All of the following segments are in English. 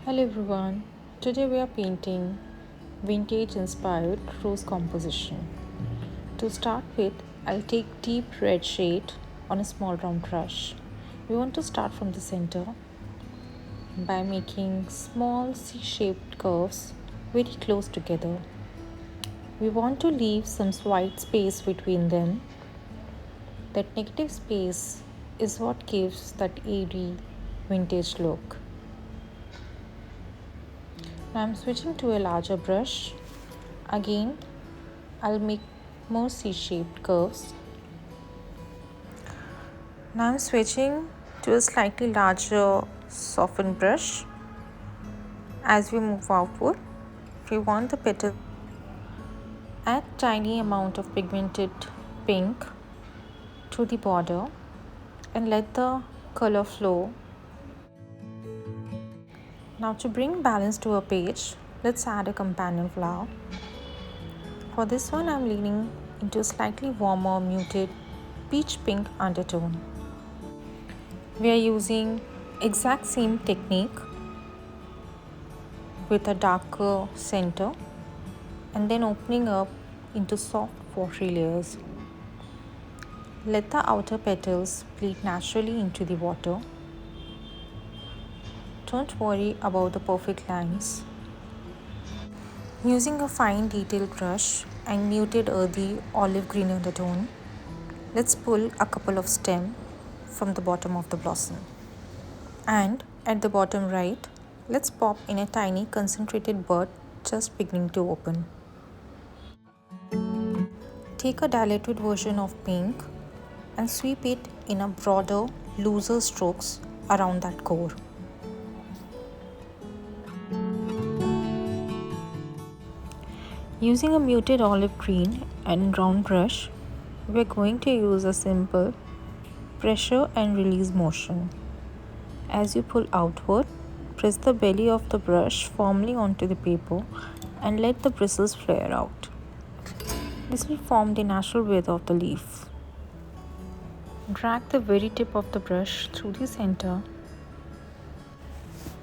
Hello everyone. Today we are painting vintage inspired rose composition. To start with, I'll take deep red shade on a small round brush. We want to start from the center by making small C-shaped curves very close together. We want to leave some white space between them. That negative space is what gives that airy vintage look. Now I'm switching to a larger brush. Again, I'll make more C-shaped curves. Now I'm switching to a slightly larger softened brush. As we move outward, we want the petal. Add tiny amount of pigmented pink to the border and let the color flow. Now to bring balance to a page, let's add a companion flower. For this one, I'm leaning into a slightly warmer muted peach pink undertone. We are using exact same technique with a darker center and then opening up into soft watery layers. Let the outer petals bleed naturally into the water. Don't worry about the perfect lines. Using a fine detail brush and muted earthy olive green undertone, let's pull a couple of stems from the bottom of the blossom. And at the bottom right, let's pop in a tiny concentrated bud just beginning to open. Take a diluted version of pink and sweep it in a broader, looser strokes around that core. Using a muted olive green and round brush, we're going to use a simple pressure and release motion. As you pull outward, press the belly of the brush firmly onto the paper and let the bristles flare out. This will form the natural width of the leaf. Drag the very tip of the brush through the center.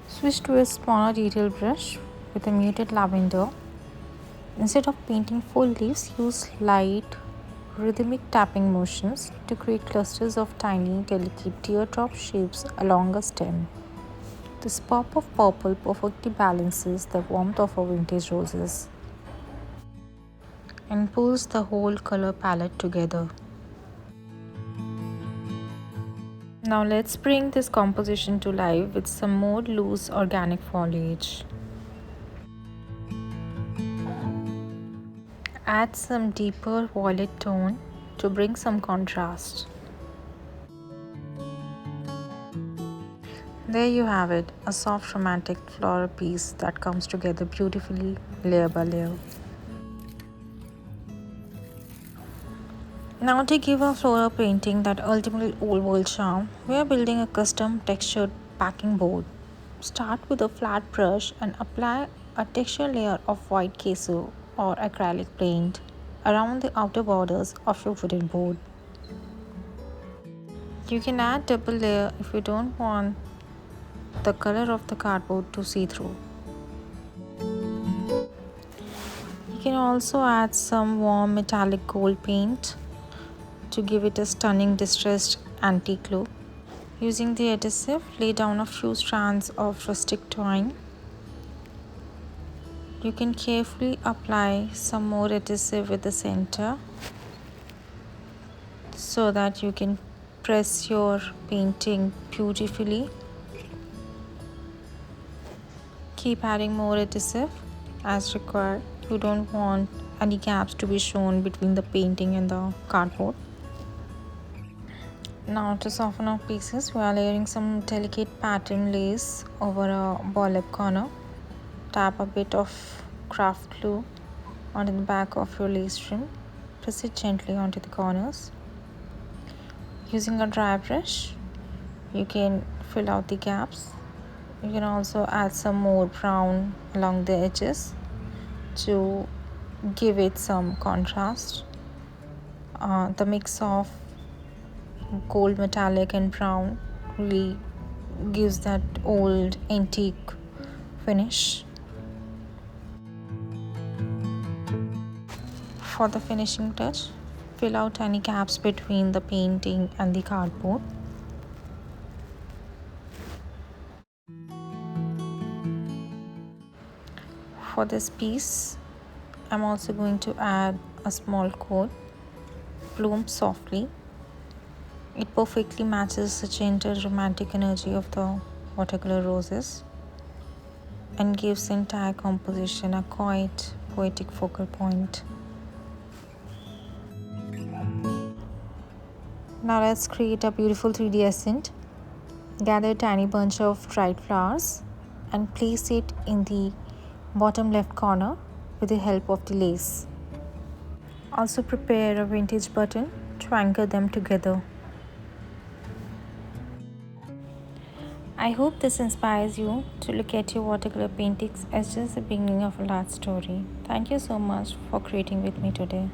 Switch to a smaller detail brush with a muted lavender. Instead of painting full leaves, use light, rhythmic tapping motions to create clusters of tiny, delicate teardrop shapes along a stem. This pop of purple perfectly balances the warmth of our vintage roses and pulls the whole color palette together. Now let's bring this composition to life with some more loose organic foliage. Add some deeper violet tone to bring some contrast. There you have it, a soft romantic floral piece that comes together beautifully layer by layer. Now to give a floral painting that ultimate old world charm, we are building a custom textured packing board. Start with a flat brush and apply a texture layer of white gesso or acrylic paint around the outer borders of your wooden board. You can add double layer if you don't want the color of the cardboard to see through. You can also add some warm metallic gold paint to give it a stunning distressed antique look. Using the adhesive, lay down a few strands of rustic twine. You can carefully apply some more adhesive at the center so that you can press your painting beautifully. Keep adding more adhesive as required. You don't want any gaps to be shown between the painting and the cardboard. Now to soften our pieces, we are layering some delicate pattern lace over a ball-up corner. Tap a bit of craft glue onto the back of your lace trim. Press it gently onto the corners. Using a dry brush, you can fill out the gaps. You can also add some more brown along the edges to give it some contrast. The mix of gold metallic and brown really gives that old antique finish. For the finishing touch, fill out any gaps between the painting and the cardboard. For this piece, I'm also going to add a small coat, Bloom Softly. It perfectly matches the gentle romantic energy of the watercolor roses and gives the entire composition a quiet, poetic focal point. Now let's create a beautiful 3D essence. Gather a tiny bunch of dried flowers and place it in the bottom left corner with the help of the lace. Also prepare a vintage button to anchor them together. I hope this inspires you to look at your watercolor paintings as just the beginning of a large story. Thank you so much for creating with me today.